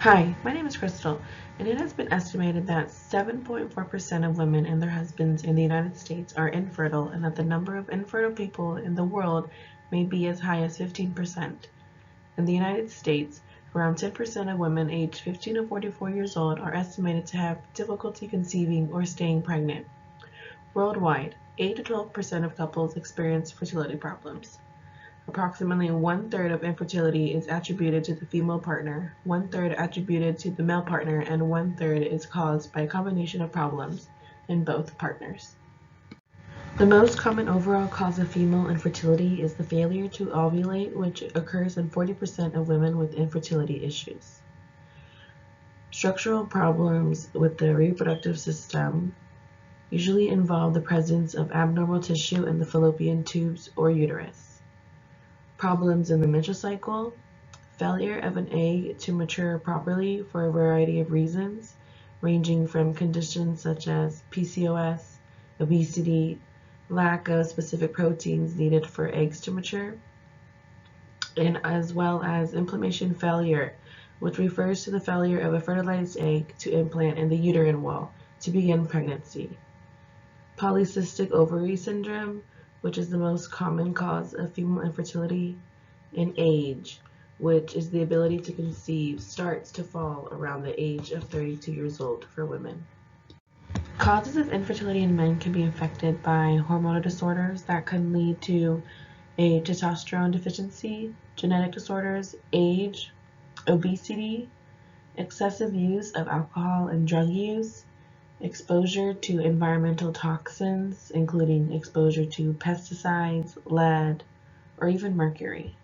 Hi, my name is Crystal, and it has been estimated that 7.4% of women and their husbands in the United States are infertile, and that the number of infertile people in the world may be as high as 15%. In the United States, around 10% of women aged 15 to 44 years old are estimated to have difficulty conceiving or staying pregnant. Worldwide, 8 to 12% of couples experience fertility problems. Approximately one-third of infertility is attributed to the female partner, one-third attributed to the male partner, and one-third is caused by a combination of problems in both partners. The most common overall cause of female infertility is the failure to ovulate, which occurs in 40% of women with infertility issues. Structural problems with the reproductive system usually involve the presence of abnormal tissue in the fallopian tubes or uterus. Problems in the menstrual cycle, failure of an egg to mature properly for a variety of reasons, ranging from conditions such as PCOS, obesity, lack of specific proteins needed for eggs to mature, and as well as implantation failure, which refers to the failure of a fertilized egg to implant in the uterine wall to begin pregnancy. Polycystic ovary syndrome, which is the most common cause of female infertility, and age, which is the ability to conceive, starts to fall around the age of 32 years old for women. Causes of infertility in men can be affected by hormonal disorders that can lead to a testosterone deficiency, genetic disorders, age, obesity, excessive use of alcohol and drug use, exposure to environmental toxins, including exposure to pesticides, lead, or even mercury.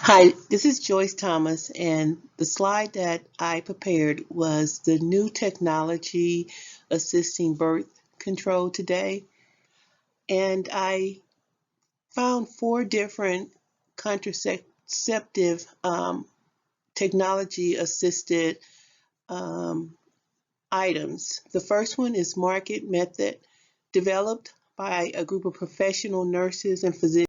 Hi, this is Joyce Thomas, and the slide that I prepared was the new technology assisting birth control today. And I found four different contraceptive technology assisted um, items. The first one is Market Method, developed by a group of professional nurses and physicians.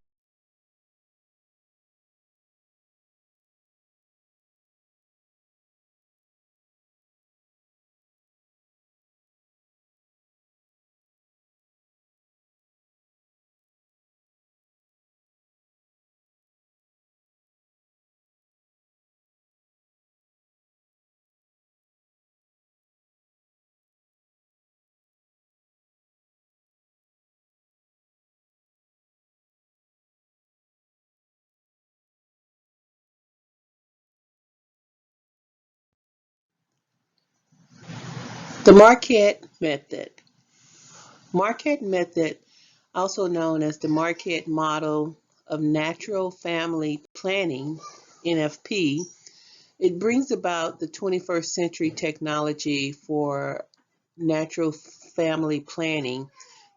The Marquette Method. Marquette Method, also known as the Marquette Model of Natural Family Planning, NFP, it brings about the 21st century technology for natural family planning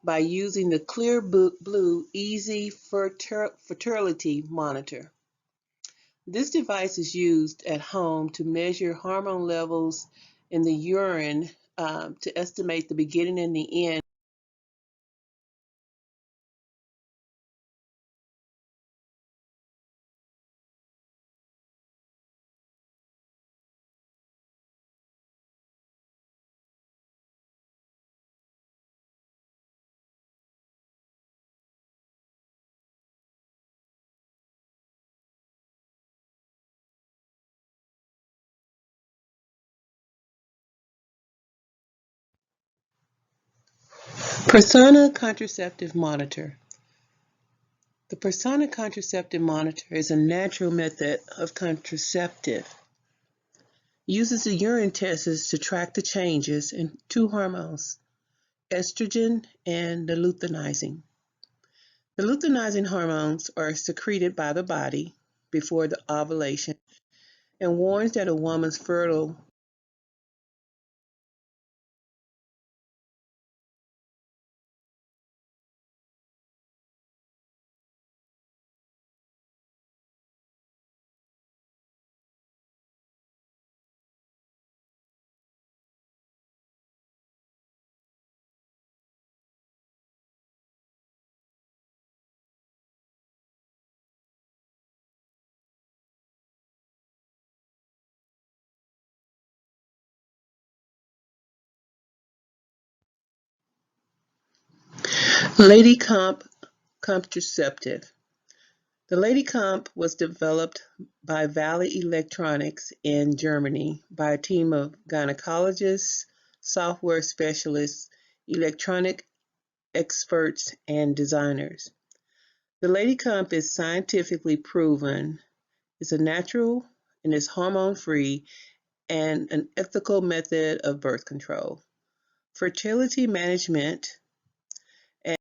by using the clear blue easy fertility monitor. This device is used at home to measure hormone levels in the urine to estimate the beginning and the end. Persona Contraceptive Monitor. The Persona Contraceptive Monitor is a natural method of contraceptive. Uses the urine tests to track the changes in two hormones, estrogen and the luteinizing. The luteinizing hormones are secreted by the body before the ovulation and warns that a woman's fertile. Lady Comp contraceptive. The Lady Comp was developed by Valley Electronics in Germany by a team of gynecologists, software specialists, electronic experts, and designers. The Lady Comp is scientifically proven, is a natural and is hormone-free and an ethical method of birth control, fertility management, and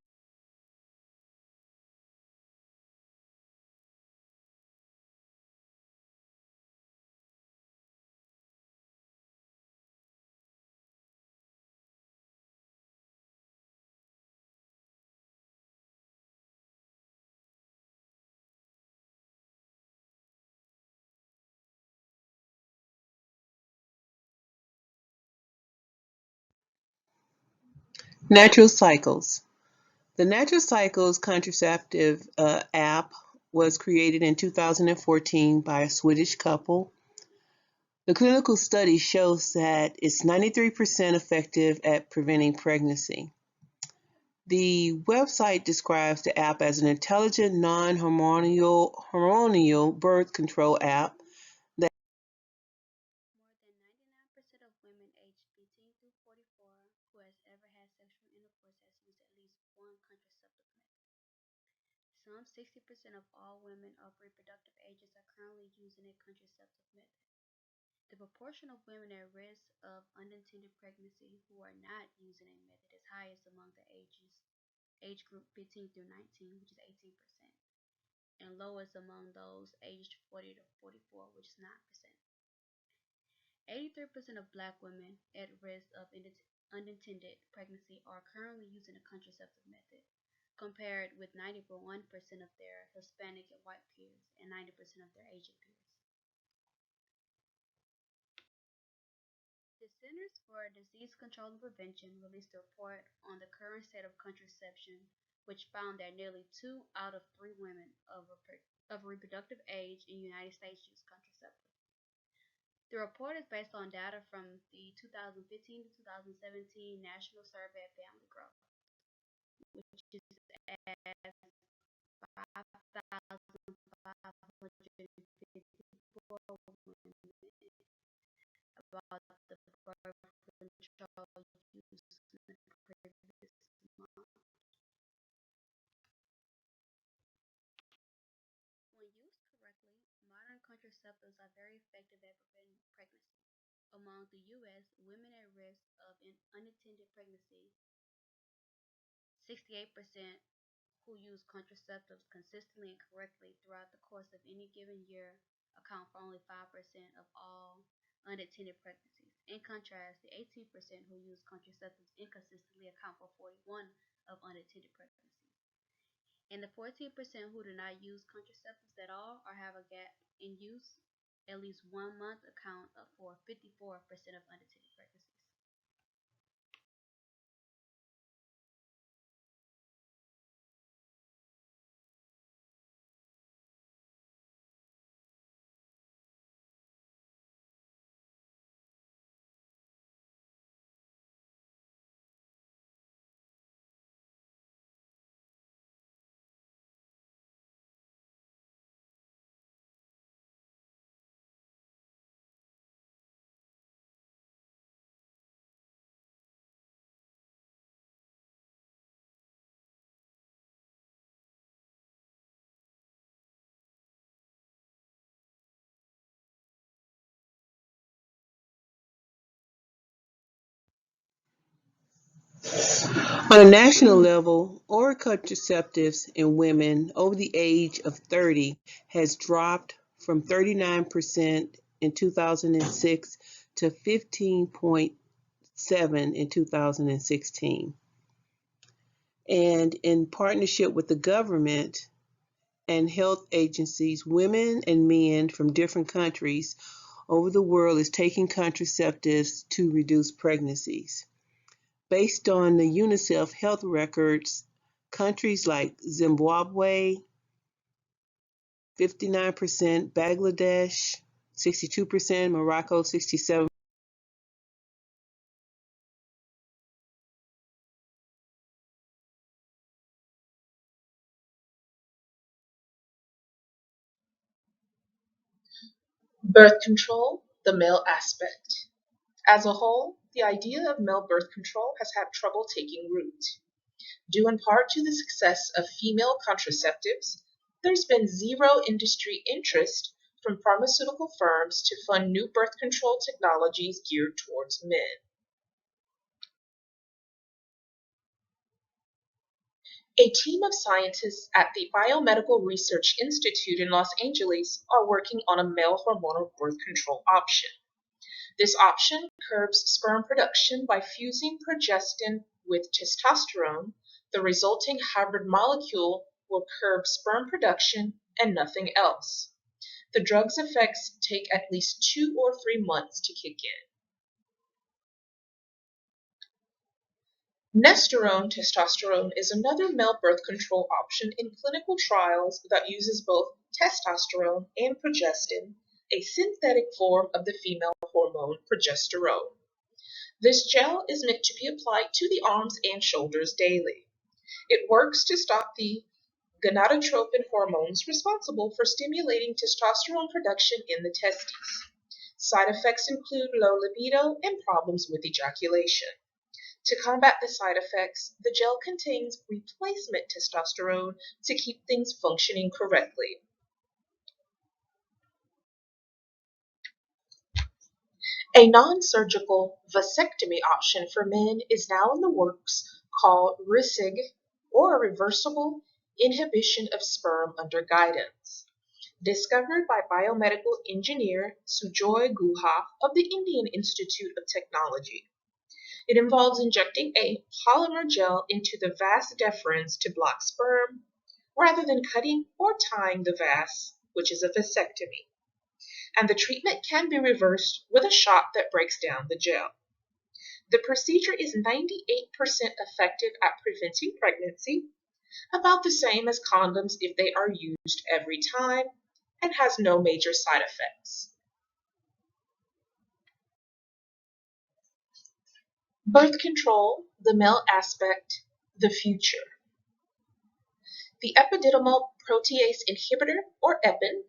natural cycles. The Natural Cycles contraceptive app was created in 2014 by a Swedish couple. The clinical study shows that it's 93% effective at preventing pregnancy. The website describes the app as an intelligent, non-hormonal birth control app that More than 99% of women aged 15 through 44 who has ever had sexual intercourse has used at least one contraceptive method. Some 60% of all women of reproductive ages are currently using a contraceptive method. The proportion of women at risk of unintended pregnancy who are not using a method is highest among the age group 15 through 19, which is 18%, and lowest among those aged 40 to 44, which is 9%. 83% of black women at risk of unintended pregnancy are currently using a contraceptive method, compared with 91% of their Hispanic and white peers and 90% of their Asian peers. The Centers for Disease Control and Prevention released a report on the current state of contraception, which found that nearly 2 out of 3 women of reproductive age in the United States use contraceptives. The report is based on data from the 2015 to 2017 National Survey of Family Growth, which is asked 5,554 women about the birth control use in the previous month. When used correctly, modern contraceptives are very effective at preventing pregnancy. Among the U.S., women at risk of unintended pregnancy, 68% who use contraceptives consistently and correctly throughout the course of any given year account for only 5% of all unintended pregnancies. In contrast, the 18% who use contraceptives inconsistently account for 41% of unintended pregnancies. And the 14% who do not use contraceptives at all or have a gap in use at least 1 month account for 54% of unintended pregnancies. On a national level, oral contraceptives in women over the age of 30 has dropped from 39% in 2006 to 15.7% in 2016. And in partnership with the government and health agencies, women and men from different countries over the world is taking contraceptives to reduce pregnancies. Based on the UNICEF health records, countries like Zimbabwe, 59%, Bangladesh, 62%, Morocco, 67%. Birth control, the male aspect. As a whole, the idea of male birth control has had trouble taking root. Due in part to the success of female contraceptives, there's been zero industry interest from pharmaceutical firms to fund new birth control technologies geared towards men. A team of scientists at the Biomedical Research Institute in Los Angeles are working on a male hormonal birth control option. This option curbs sperm production by fusing progestin with testosterone. The resulting hybrid molecule will curb sperm production and nothing else. The drug's effects take at least 2 or 3 months to kick in. Nesterone testosterone is another male birth control option in clinical trials that uses both testosterone and progestin, a synthetic form of the female hormone progesterone. This gel is meant to be applied to the arms and shoulders daily. It works to stop the gonadotropin hormones responsible for stimulating testosterone production in the testes. Side effects include low libido and problems with ejaculation. To combat the side effects, the gel contains replacement testosterone to keep things functioning correctly. A non-surgical vasectomy option for men is now in the works called RISIG, or reversible inhibition of sperm under guidance. Discovered by biomedical engineer Sujoy Guha of the Indian Institute of Technology. It involves injecting a polymer gel into the vas deferens to block sperm, rather than cutting or tying the vas, which is a vasectomy. And the treatment can be reversed with a shot that breaks down the gel. The procedure is 98% effective at preventing pregnancy, about the same as condoms if they are used every time, and has no major side effects. Birth control, the male aspect, the future. The epididymal protease inhibitor, or EPIN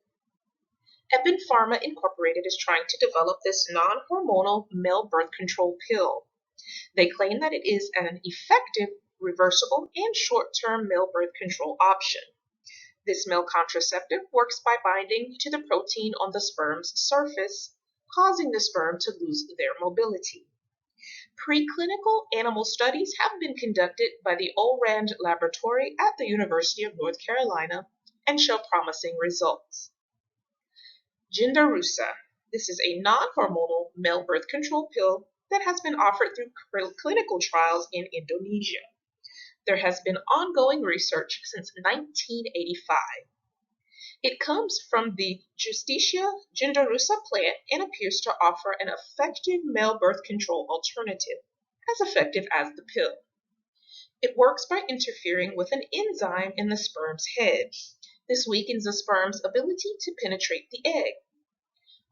Pharma Incorporated is trying to develop this non-hormonal male birth control pill. They claim that it is an effective, reversible, and short-term male birth control option. This male contraceptive works by binding to the protein on the sperm's surface, causing the sperm to lose their mobility. Preclinical animal studies have been conducted by the Olrand Laboratory at the University of North Carolina and show promising results. Gendarusa. This is a non-hormonal male birth control pill that has been offered through clinical trials in Indonesia. There has been ongoing research since 1985. It comes from the Justicia gendarusa plant and appears to offer an effective male birth control alternative, as effective as the pill. It works by interfering with an enzyme in the sperm's head. This weakens the sperm's ability to penetrate the egg.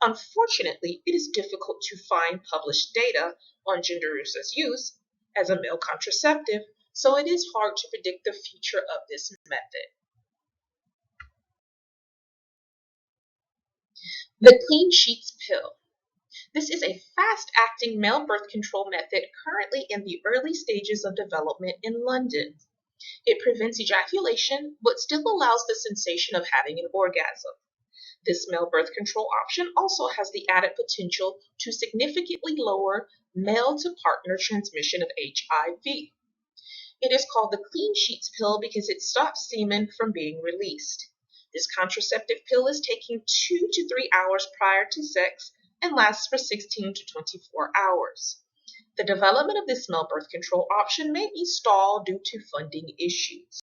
Unfortunately, it is difficult to find published data on gendarusa's use as a male contraceptive, so it is hard to predict the future of this method. The Clean Sheets Pill. This is a fast-acting male birth control method currently in the early stages of development in London. It prevents ejaculation, but still allows the sensation of having an orgasm. This male birth control option also has the added potential to significantly lower male-to-partner transmission of HIV. It is called the clean sheets pill because it stops semen from being released. This contraceptive pill is taken 2 to 3 hours prior to sex and lasts for 16 to 24 hours. The development of this male birth control option may be stalled due to funding issues.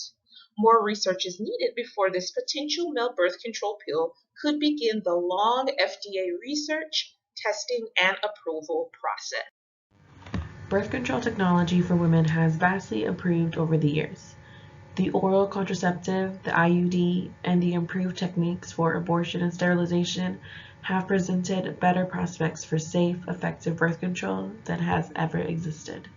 More research is needed before this potential male birth control pill could begin the long FDA research, testing, and approval process. Birth control technology for women has vastly improved over the years. The oral contraceptive, the IUD, and the improved techniques for abortion and sterilization have presented better prospects for safe, effective birth control than has ever existed.